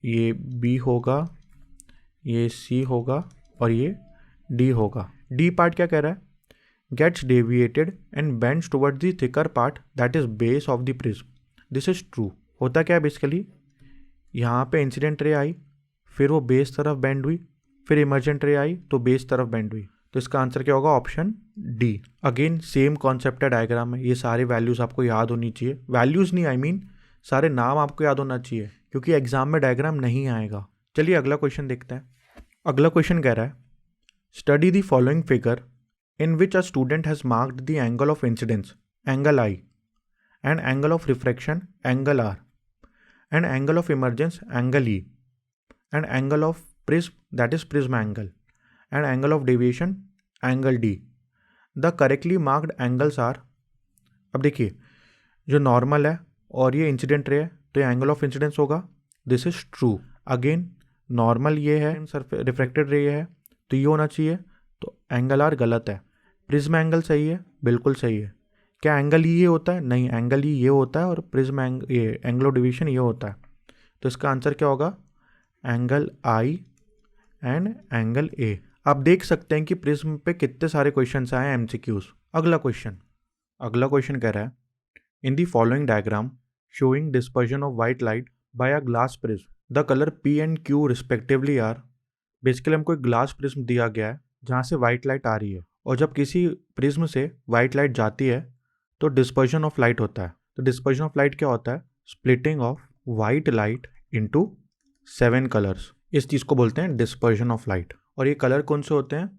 ये बी होगा, ये सी होगा और ये डी होगा। डी पार्ट क्या कह रहा है, gets deviated and bends towards the thicker part that is base of the prism. This is true. होता क्या है बेसिकली, यहाँ पे इंसिडेंट रे आई, फिर वो बेस तरफ बेंड हुई, फिर इमर्जेंट रे आई तो बेस तरफ बेंड हुई। तो इसका आंसर क्या होगा, option D. Again same concept है डायग्राम में, ये सारे वैल्यूज आपको याद होनी चाहिए, वैल्यूज नहीं आई मीन सारे नाम आपको याद होना चाहिए, क्योंकि एग्जाम में डायग्राम नहीं आएगा। चलिए अगला क्वेश्चन देखते हैं। अगला क्वेश्चन कह रहा है, study the following figure in which a student has marked the angle of incidence, angle I, and angle of refraction, angle R, and angle of emergence, angle E, and angle of prism, that is prism angle, and angle of deviation, angle D. The correctly marked angles are, अब देखिए जो normal है और ये incident ray है तो ये angle of incidence होगा, this is true. Again normal ये है, रिफ्रैक्टेड रे है तो ये होना चाहिए, तो एंगल आर गलत है। प्रिज्म एंगल सही है, बिल्कुल सही है। क्या एंगल ये होता है, नहीं, एंगल ये होता है और प्रिज्म ये एंगल ऑफ डिवीजन ये होता है। तो इसका आंसर क्या होगा, angle I and angle A. आप देख सकते हैं कि प्रिज्म पे कितने सारे क्वेश्चन आए एमसीक्यूज। अगला क्वेश्चन कह रहा है, in the following diagram showing dispersion of white light by a glass prism the colour P and Q respectively are. Basically हमको एक ग्लास प्रिज्म दिया गया है जहाँ से व्हाइट लाइट आ रही है, और जब किसी प्रिज्म से वाइट लाइट जाती है तो डिस्पर्जन ऑफ लाइट होता है। तो डिस्पर्जन ऑफ लाइट क्या होता है, splitting of white light into 7 colours, इस चीज़ को बोलते हैं डिस्पर्जन ऑफ लाइट। और ये कलर कौन से होते हैं,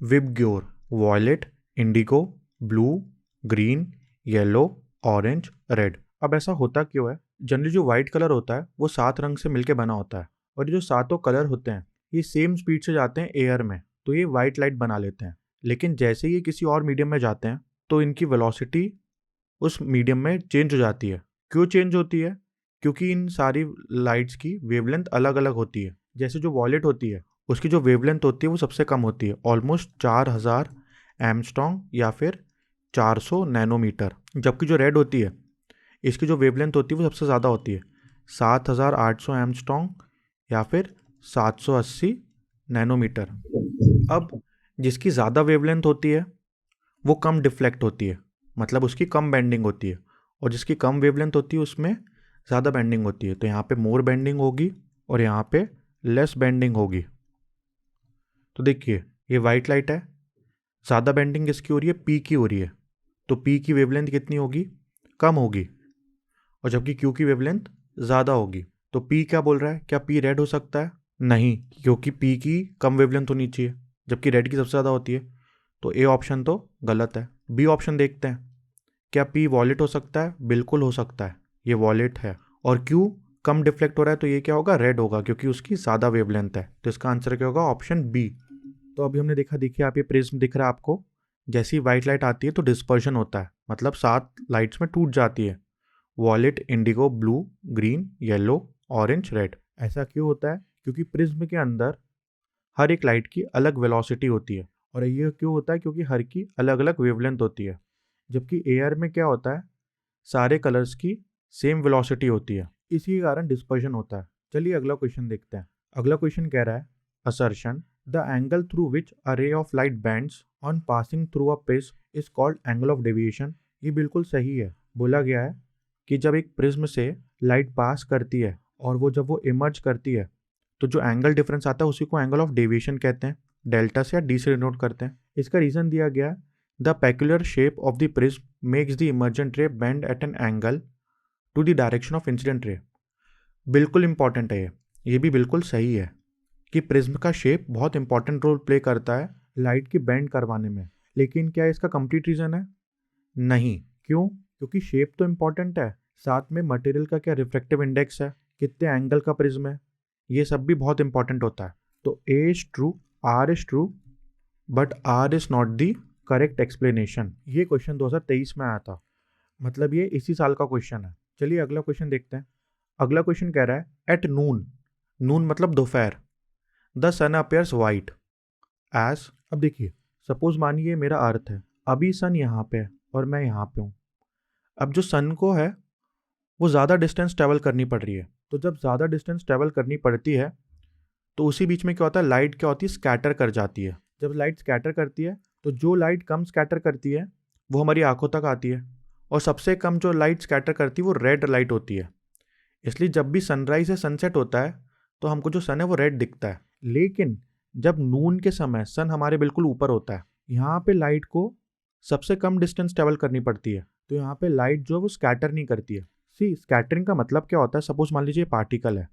VIBGYOR, violet, indigo, blue, green, yellow, orange, red. अब ऐसा होता क्यों है, जनरली जो वाइट कलर होता है वो 7 रंग से मिलकर बना होता है, और ये जो 7 कलर होते हैं ये सेम स्पीड से जाते हैं एयर में, तो ये वाइट लाइट बना लेते हैं। लेकिन जैसे ये किसी और मीडियम में जाते हैं तो इनकी वेलोसिटी उस मीडियम में चेंज हो जाती है। क्यों चेंज होती है, क्योंकि इन सारी लाइट्स की वेवलेंथ अलग अलग होती है। जैसे जो वॉलेट होती है उसकी जो वेवलेंथ होती है वो सबसे कम होती है, ऑलमोस्ट 4000 एमस्ट्रॉन्ग या फिर 400 नैनोमीटर, जबकि जो रेड होती है इसकी जो वेवलेंथ होती है वो सबसे ज़्यादा होती है, 7800 एमस्ट्रॉन्ग या फिर 780 नैनोमीटर। अब जिसकी ज़्यादा वेवलेंथ होती है वो कम डिफ्लेक्ट होती है, मतलब उसकी कम बेंडिंग होती है, और जिसकी कम वेवलेंथ होती है उसमें ज़्यादा बेंडिंग होती है। तो यहाँ पे मोर बेंडिंग होगी और यहाँ पे लेस बेंडिंग होगी। तो देखिए ये वाइट लाइट है, ज़्यादा बेंडिंग किसकी हो रही है, पी की हो रही है, तो पी की वेवलेंथ कितनी होगी, कम होगी, और जबकि क्यू की वेवलेंथ ज़्यादा होगी। तो पी क्या बोल रहा है, क्या पी रेड हो सकता है, नहीं, क्योंकि पी की कम वेवलेंथ होनी चाहिए जबकि रेड की सबसे ज़्यादा होती है। तो ए ऑप्शन तो गलत है। बी ऑप्शन देखते हैं, क्या पी वॉलेट हो सकता है, बिल्कुल हो सकता है, ये वॉलेट है, और क्यू कम डिफ्लेक्ट हो रहा है तो ये क्या होगा, रेड होगा, क्योंकि उसकी ज़्यादा वेवलेंथ है। तो इसका आंसर क्या होगा, ऑप्शन बी। तो अभी हमने देखा, देखिए आप ये प्रिज्म दिख रहा है आपको, जैसी वाइट लाइट आती है तो डिस्पर्शन होता है, मतलब 7 लाइट्स में टूट जाती है, wallet, Indigo, blue, green, yellow, orange, red. ऐसा क्यों होता है, क्योंकि प्रिज्म के अंदर हर एक लाइट की अलग वेलोसिटी होती है, और ये क्यों होता है, क्योंकि हर की अलग अलग वेवलेंथ होती है, जबकि एयर में क्या होता है, सारे कलर्स की सेम वेलोसिटी होती है, इसी के कारण डिस्पर्शन होता है। चलिए अगला क्वेश्चन देखते हैं। अगला क्वेश्चन कह रहा है, assertion the angle through which a ray of light bends on passing through a prism is called angle of deviation. ये बिल्कुल सही है। बोला गया है कि जब एक प्रिज्म से लाइट पास करती है और वो जब वो इमर्ज करती है तो जो एंगल डिफरेंस आता है उसी को एंगल ऑफ डेविएशन कहते हैं, डेल्टा से या डी से डिनोट करते हैं। इसका रीजन दिया गया, the peculiar shape of the prism makes the emergent ray bend at an angle to the direction of incident ray. बिल्कुल इंपॉर्टेंट है ये भी बिल्कुल सही है कि प्रिज्म का शेप बहुत इंपॉर्टेंट रोल प्ले करता है लाइट की बेंड करवाने में। लेकिन क्या इसका कंप्लीट रीजन है? नहीं। क्यों? क्योंकि शेप तो इंपॉर्टेंट है, साथ में मटेरियल का क्या रिफ्रैक्टिव इंडेक्स है, कितने एंगल का प्रिज्म है, ये सब भी बहुत इंपॉर्टेंट होता है। तो A is true, R is true, but R is not the correct explanation. ये क्वेश्चन 2023 में आया था, मतलब ये इसी साल का क्वेश्चन है। चलिए अगला क्वेश्चन देखते हैं। अगला क्वेश्चन कह रहा है एट नून, नून मतलब दोपहर, the sun appears white as. अब देखिए, सपोज मानिए मेरा अर्थ है, अभी सन यहाँ पे है और मैं यहाँ पे हूँ। अब जो सन को है वो ज़्यादा डिस्टेंस ट्रैवल करनी पड़ रही है, तो जब ज़्यादा डिस्टेंस ट्रैवल करनी पड़ती है तो उसी बीच में क्या होता है, लाइट क्या होती है, स्कैटर कर जाती है। जब लाइट स्कैटर करती है तो जो लाइट कम स्कैटर करती है वो हमारी आंखों तक आती है, और सबसे कम जो लाइट स्कैटर करती है वो रेड लाइट होती है। इसलिए जब भी सनराइज या सनसेट होता है तो हमको जो सन है वो रेड दिखता है। लेकिन जब नून के समय सन हमारे बिल्कुल ऊपर होता है, यहाँ पे लाइट को सबसे कम डिस्टेंस ट्रेवल करनी पड़ती है, तो यहाँ पे लाइट जो है वो स्कैटर नहीं करती है। सी स्कैटरिंग का मतलब क्या होता है, सपोज मान लीजिए पार्टिकल है,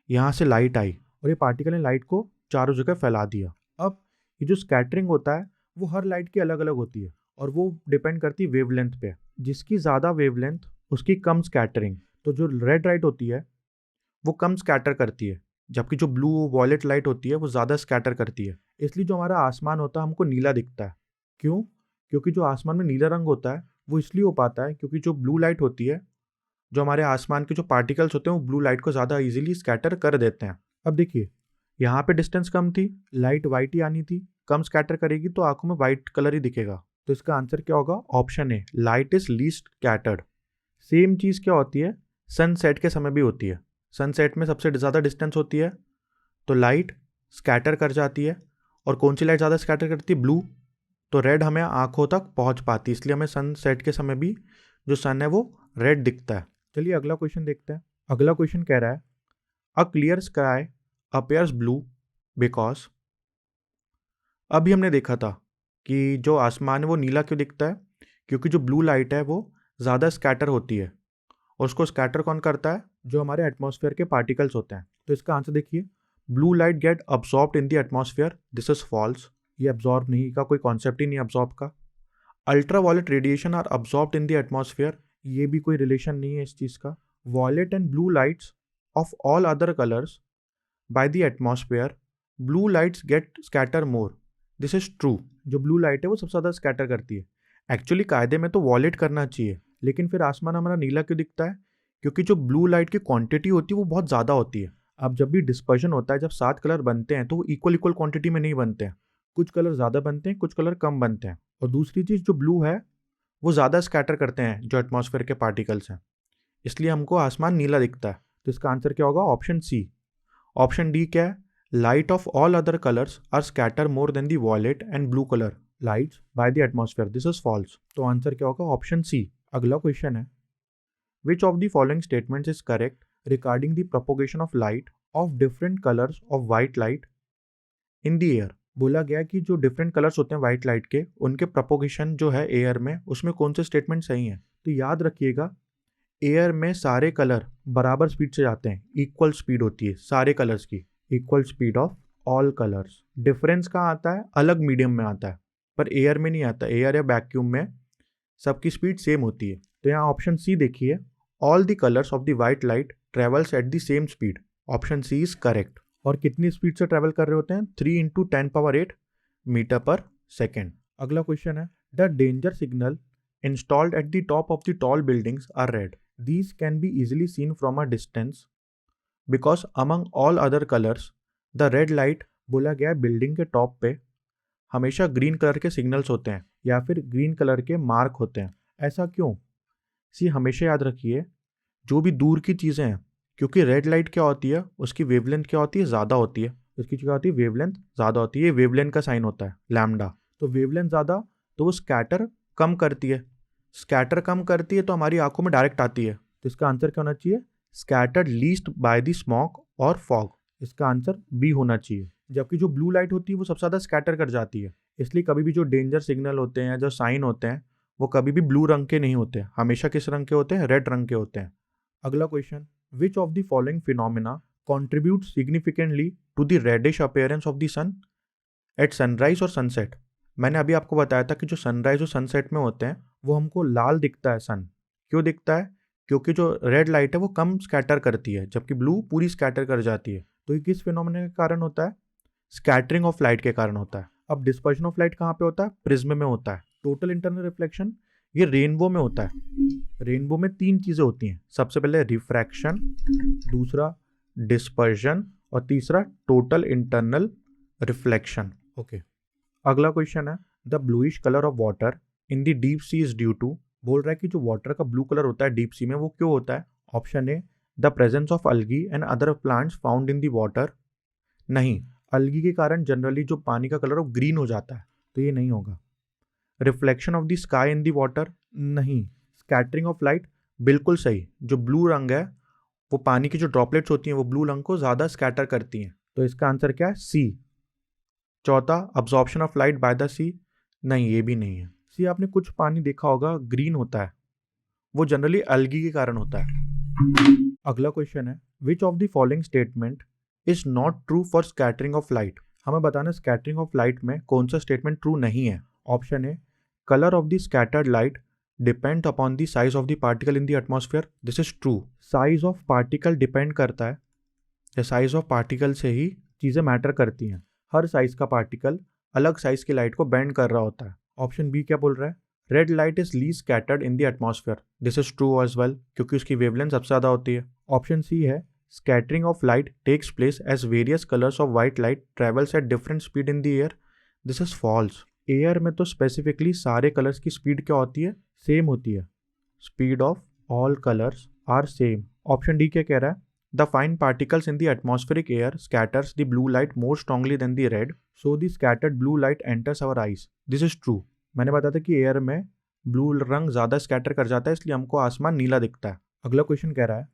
यहाँ से लाइट आई और ये पार्टिकल ने लाइट को चारों जगह फैला दिया। अब ये जो स्कैटरिंग होता है वो हर लाइट की अलग अलग होती है और वो डिपेंड करती है वेवलेंथ पे। जिसकी ज़्यादा वेवलेंथ उसकी कम स्कैटरिंग। तो जो रेड लाइट होती है वो कम स्कैटर करती है, जबकि जो ब्लू वॉयलेट लाइट होती है वो ज़्यादा स्कैटर करती है। इसलिए जो हमारा आसमान होता है हमको नीला दिखता है। क्यों? क्योंकि जो आसमान में नीला रंग होता है वो इसलिए हो पाता है क्योंकि जो ब्लू लाइट होती है, जो हमारे आसमान के जो पार्टिकल्स होते हैं वो ब्लू लाइट को ज़्यादा इजीली स्कैटर कर देते हैं। अब देखिए, यहाँ पे डिस्टेंस कम थी, लाइट वाइट ही आनी थी, कम स्कैटर करेगी तो आंखों में वाइट कलर ही दिखेगा। तो इसका आंसर क्या होगा? Option A, light is least scattered. Same चीज़ क्या होती है, सनसेट के समय भी होती है। सनसेट में सबसे ज़्यादा डिस्टेंस होती है तो लाइट स्कैटर कर जाती है, और कौन सी लाइट ज़्यादा स्कैटर करती है? ब्लू। तो रेड हमें आंखों तक पहुंच पाती है, इसलिए हमें सनसेट के समय भी जो सन है वो रेड दिखता है। चलिए अगला क्वेश्चन देखते हैं। अगला क्वेश्चन कह रहा है a clear sky appears blue because. अभी हमने देखा था कि जो आसमान है वो नीला क्यों दिखता है, क्योंकि जो ब्लू लाइट है वो ज़्यादा स्कैटर होती है, और उसको स्कैटर कौन करता है? जो हमारे एटमॉस्फेयर के पार्टिकल्स होते हैं। तो इसका आंसर देखिए, blue light get absorbed in the atmosphere, this is false. ये अब्सॉर्ब नहीं का कोई कॉन्सेप्ट ही नहीं अब्सॉर्ब का। Ultraviolet radiation are absorbed in the atmosphere, ये भी कोई रिलेशन नहीं है इस चीज़ का। Violet and blue lights of all other colours by the atmosphere, blue lights get scatter more, this is true. जो ब्लू लाइट है वो सबसे ज़्यादा स्कैटर करती है। एक्चुअली कायदे में तो वॉयलेट करना चाहिए, लेकिन फिर आसमान हमारा नीला क्यों दिखता है? क्योंकि जो ब्लू लाइट की क्वांटिटी होती है वो बहुत ज़्यादा होती है। अब जब भी डिस्पर्जन होता है, जब 7 कलर बनते हैं तो वो इक्वल क्वांटिटी में नहीं बनते हैं, कुछ कलर ज़्यादा बनते हैं, कुछ कलर कम बनते हैं। और दूसरी चीज़, जो ब्लू है वो ज़्यादा स्कैटर करते हैं जो एटमॉस्फेयर के पार्टिकल्स हैं, इसलिए हमको आसमान नीला दिखता है। तो इसका आंसर क्या होगा? ऑप्शन सी। ऑप्शन डी क्या है? Light of all other colours are scatter more than the violet and blue colour lights by the atmosphere, this is false. तो आंसर क्या होगा? Option C. अगला क्वेश्चन है which of the following statements is correct regarding the propagation of light of different colours of white light in the air. बोला गया कि जो different colours होते हैं वाइट लाइट के, उनके प्रोपोगेशन जो है एयर में, उसमें कौन से स्टेटमेंट सही हैं। तो याद रखिएगा, एयर में सारे कलर बराबर स्पीड से जाते हैं, इक्वल स्पीड होती है सारे कलर्स की, equal speed of all colours. Difference कहाँ आता है? अलग मीडियम में आता है, पर एयर में नहीं आता। एयर या वैक्यूम में सबकी स्पीड सेम होती है। तो यहाँ ऑप्शन सी देखिए, all the colours of the white light travels at the same speed, option C is correct. और कितनी स्पीड से ट्रेवल कर रहे होते हैं? 3 × 10⁸ मीटर पर सेकेंड। अगला क्वेश्चन है the danger signal installed at the top of the tall buildings are red, these can be easily seen from a distance because among all other colors the red light। बोला गया building के top पे हमेशा green colour के signals होते हैं या फिर ग्रीन कलर के मार्क होते हैं। ऐसा क्यों? सी हमेशा याद रखिए, जो भी दूर की चीज़ें हैं, क्योंकि रेड लाइट क्या होती है, उसकी वेवलेंथ क्या होती है? ज़्यादा होती है। उसकी क्या होती है? वेवलेंथ ज़्यादा होती है। वेवलेंथ का साइन होता है लैम्डा। तो वेवलेंथ ज़्यादा तो वो स्कैटर कम करती है, स्कैटर कम करती है तो हमारी आंखों में डायरेक्ट आती है। तो इसका आंसर क्या होना चाहिए? Scattered least by the smog और फॉग। इसका आंसर बी होना चाहिए। जबकि जो ब्लू लाइट होती है वो सबसे ज़्यादा स्कैटर कर जाती है, इसलिए कभी भी जो डेंजर सिग्नल होते हैं, जो साइन होते हैं, वो कभी भी ब्लू रंग के नहीं होते, हमेशा किस रंग के होते हैं? रेड रंग के होते हैं। अगला question, which of the following phenomena contribute significantly to the reddish appearance of the sun at sunrise और सनसेट। मैंने अभी आपको बताया था कि जो सनराइज और सनसेट में होते हैं वो हमको लाल दिखता है सन। क्यों दिखता है? क्योंकि जो रेड लाइट है वो कम स्कैटर करती है, जबकि ब्लू पूरी स्कैटर कर जाती है। तो ये किस फिनोमिना के कारण होता है? स्कैटरिंग ऑफ लाइट के कारण होता है। अब डिस्पर्शन ऑफ लाइट कहाँ पे होता है? प्रिज्म में होता है। टोटल इंटरनल रिफ्लेक्शन ये रेनबो में होता है। रेनबो में 3 चीजें होती हैं, सबसे पहले रिफ्रैक्शन, दूसरा डिस्पर्जन और तीसरा टोटल इंटरनल रिफ्लेक्शन। ओके, अगला क्वेश्चन है, the bluish colour of water in the deep sea is due to. बोल रहा है कि जो वाटर का ब्लू कलर होता है डीप सी में वो क्यों होता है? Option A, the presence of algae and other plants found in the water. नहीं, अल्गी के कारण जनरली जो पानी का कलर है वो ग्रीन हो जाता है, तो ये नहीं होगा। Reflection of the sky in the water, नहीं। स्कैटरिंग ऑफ लाइट, बिल्कुल सही। जो ब्लू रंग है वो पानी की जो ड्रॉपलेट्स होती हैं वो ब्लू रंग को ज़्यादा स्कैटर करती हैं, तो इसका आंसर क्या है? सी। चौथा, absorption of light by the sea, नहीं ये भी नहीं है। सी, आपने कुछ पानी देखा होगा ग्रीन होता है, वो जनरली अल्गी के कारण होता है। अगला क्वेश्चन है, which of the following statement is not true for scattering of light. हमें बताना स्कैटरिंग ऑफ लाइट में कौन सा स्टेटमेंट ट्रू नहीं है। Option A, colour of the scattered light depend upon the size of the particle in the atmosphere, this is true. Size of particle depend करता है, या साइज ऑफ पार्टिकल से ही चीज़ें मैटर करती हैं। हर साइज का पार्टिकल अलग साइज की लाइट को बेंड कर रहा होता है। ऑप्शन बी क्या बोल रहा है? Red light is least scattered in the atmosphere, this is true as well, क्योंकि उसकी वेवलेंथ सबसे ज़्यादा होती है। ऑप्शन सी है, scattering of light takes place as various colours of white light travels at different speed in the air, this is false. Air में तो specifically सारे कलर्स की स्पीड क्या होती है? सेम होती है। Speed of all colours are same. Option D क्या कह रहा है? The fine particles in the atmospheric air scatters the blue light more strongly than the red, so the scattered blue light enters our eyes, this is true. मैंने बताया था कि air में blue रंग ज़्यादा स्कैटर कर जाता है, इसलिए हमको आसमान नीला दिखता है। अगला क्वेश्चन कह रहा है,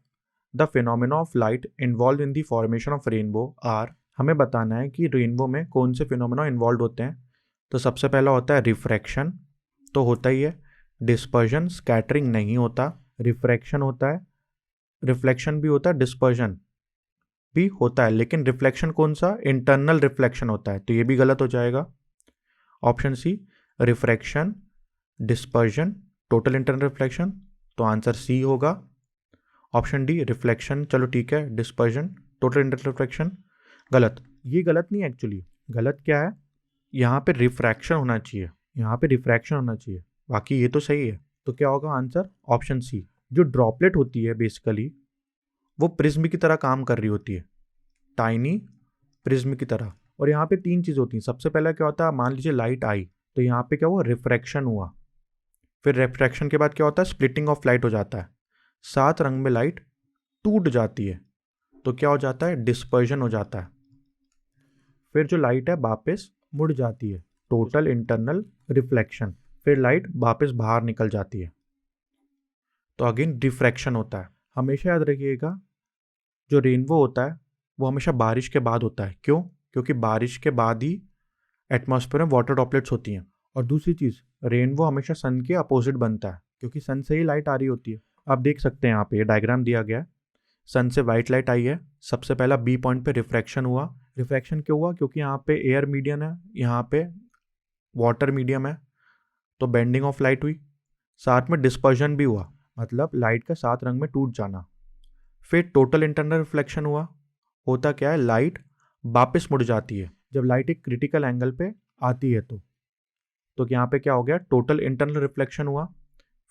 the phenomena of light involve in the formation of rainbow are. हमें बताना है कि रेनबो में कौन से फिनोमिना इन्वॉल्व होते हैं। तो सबसे पहला होता है रिफ्रैक्शन, तो होता ही है। डिस्पर्जन, स्कैटरिंग नहीं होता, रिफ्रैक्शन होता है, रिफ्लेक्शन भी होता है, डिस्पर्जन भी होता है, लेकिन रिफ्लेक्शन कौन सा? इंटरनल रिफ्लेक्शन होता है, तो ये भी गलत हो जाएगा। Option C, refraction, dispersion, total internal reflection, तो आंसर सी होगा। ऑप्शन डी, रिफ्लेक्शन, चलो ठीक है, डिस्पर्जन, टोटल इंटरनल रिफ्लेक्शन, गलत। ये गलत नहीं है एक्चुअली, गलत क्या है? यहाँ पे रिफ्रैक्शन होना चाहिए, यहाँ पे रिफ्रैक्शन होना चाहिए, बाकी ये तो सही है। तो क्या होगा आंसर? Option C. जो ड्रॉपलेट होती है बेसिकली वो प्रिज्म की तरह काम कर रही होती है, टाइनी प्रिज्म की तरह। और यहाँ पे 3 चीज़ होती हैं। सबसे पहला क्या होता है, मान लीजिए लाइट आई तो यहाँ पे क्या हुआ? रिफ्रैक्शन हुआ। फिर रिफ्रैक्शन के बाद क्या होता है? स्प्लिटिंग ऑफ लाइट हो जाता है, 7 रंग में लाइट टूट जाती है, तो क्या हो जाता है? डिस्पर्जन हो जाता है। फिर जो लाइट है वापस मुड़ जाती है, टोटल इंटरनल रिफ्लेक्शन, फिर लाइट वापस बाहर निकल जाती है, तो अगेन डिफ्रैक्शन होता है। हमेशा याद रखिएगा, जो रेनबो होता है वो हमेशा बारिश के बाद होता है। क्यों? क्योंकि बारिश के बाद ही एटमॉस्फेयर में वाटर ड्रॉपलेट्स होती हैं। और दूसरी चीज़, रेनबो हमेशा सन के अपोजिट बनता है, क्योंकि सन से ही लाइट आ रही होती है। आप देख सकते हैं यहाँ पे डायग्राम दिया गया है, सन से वाइट लाइट आई है, सबसे पहला बी पॉइंट पे रिफ्रैक्शन हुआ। रिफ्रैक्शन क्यों हुआ? क्योंकि यहाँ पे एयर मीडियम है, यहाँ पे वाटर मीडियम है, तो बेंडिंग ऑफ लाइट हुई। साथ में डिस्पर्जन भी हुआ, मतलब लाइट का 7 रंग में टूट जाना। फिर टोटल इंटरनल रिफ्लेक्शन हुआ। होता क्या है? लाइट वापस मुड़ जाती है जब लाइट एक क्रिटिकल एंगल पे आती है, तो यहाँ पे क्या हो गया? टोटल इंटरनल रिफ्लेक्शन हुआ।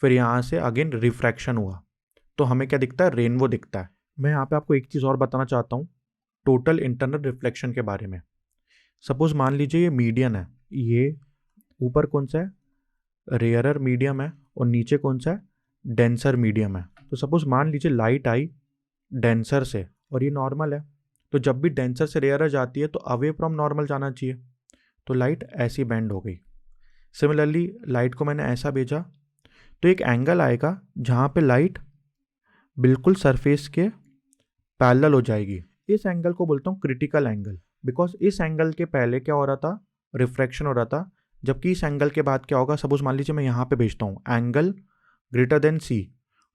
फिर यहाँ से अगेन रिफ्रैक्शन हुआ, तो हमें क्या दिखता है? रेनबो दिखता है। मैं यहाँ पे आपको एक चीज़ और बताना चाहता हूँ टोटल इंटरनल रिफ्लेक्शन के बारे में। सपोज मान लीजिए ये मीडियन है, ये ऊपर कौन सा है? रेयरर मीडियम है, और नीचे कौन सा है? डेंसर मीडियम है। तो सपोज मान लीजिए लाइट आई डेंसर से और ये नॉर्मल है, तो जब भी डेंसर से रेयरर जाती है तो अवे फ्रॉम नॉर्मल जाना चाहिए, तो लाइट ऐसी बेंड हो गई। सिमिलरली लाइट को मैंने ऐसा भेजा तो एक एंगल आएगा जहाँ पे लाइट बिल्कुल सरफेस के पैरेलल हो जाएगी, इस एंगल को बोलता हूँ क्रिटिकल एंगल, बिकॉज इस एंगल के पहले क्या हो रहा था, रिफ्रैक्शन हो रहा था, जबकि इस एंगल के बाद क्या होगा, सपोज मान लीजिए मैं यहाँ पे भेजता हूँ एंगल ग्रेटर देन सी,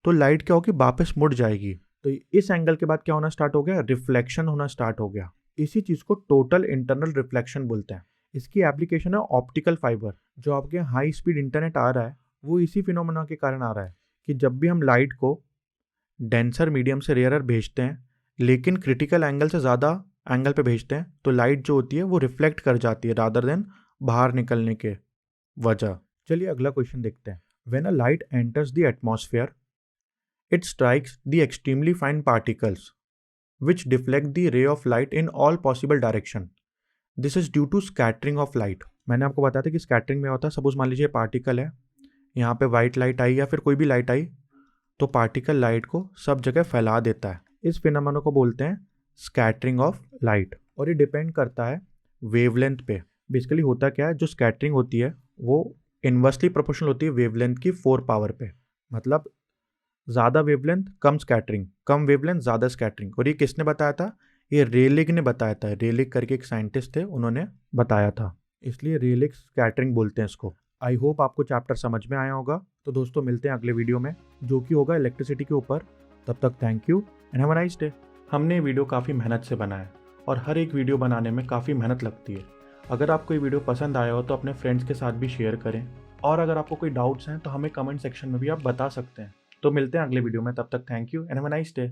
तो लाइट क्या होगी, वापस मुड़ जाएगी। तो इस एंगल के बाद क्या होना स्टार्ट हो गया, रिफ्लेक्शन होना स्टार्ट हो गया। इसी चीज को टोटल इंटरनल रिफ्लेक्शन बोलते हैं। इसकी एप्लीकेशन है ऑप्टिकल फाइबर। जो आपके हाई स्पीड इंटरनेट आ रहा है वो इसी फिनोमेना के कारण आ रहा है कि जब भी हम लाइट को डेंसर मीडियम से रेयरर भेजते हैं लेकिन क्रिटिकल एंगल से ज़्यादा एंगल पे भेजते हैं, तो लाइट जो होती है वो रिफ्लेक्ट कर जाती है रादर देन बाहर निकलने के वजह। चलिए अगला क्वेश्चन देखते हैं। When a light enters the atmosphere it strikes the extremely fine particles which deflect the ray of light in all possible direction. This is due to scattering of light. मैंने आपको बताया था कि स्कैटरिंग में होता है, सपोज मान लीजिए पार्टिकल है, यहाँ पे वाइट लाइट आई या फिर कोई भी लाइट आई, तो पार्टिकल लाइट को सब जगह फैला देता है। इस फिनोमेना को बोलते हैं स्कैटरिंग ऑफ लाइट, और ये डिपेंड करता है वेवलेंथ पे। बेसिकली होता क्या है, जो स्कैटरिंग होती है वो इनवर्सली प्रोपोर्शनल होती है वेवलेंथ की 4 पावर पे। मतलब ज़्यादा वेवलेंथ कम स्कैटरिंग, कम वेवलेंथ ज़्यादा स्कैटरिंग। और ये किसने बताया था, ये रेलिग ने बताया था। रेलिग करके एक साइंटिस्ट थे, उन्होंने बताया था, इसलिए रेलिग स्कैटरिंग बोलते हैं इसको। आई होप आपको चैप्टर समझ में आया होगा। तो दोस्तों मिलते हैं अगले वीडियो में जो कि होगा इलेक्ट्रिसिटी के ऊपर। तब तक thank you and have a nice day. हमने ये वीडियो काफ़ी मेहनत से बनाया और हर एक वीडियो बनाने में काफ़ी मेहनत लगती है। अगर आपको ये वीडियो पसंद आया हो तो अपने फ्रेंड्स के साथ भी शेयर करें, और अगर आपको कोई डाउट्स हैं तो हमें कमेंट सेक्शन में भी आप बता सकते हैं। तो मिलते हैं अगले वीडियो में, तब तक thank you and have a nice day.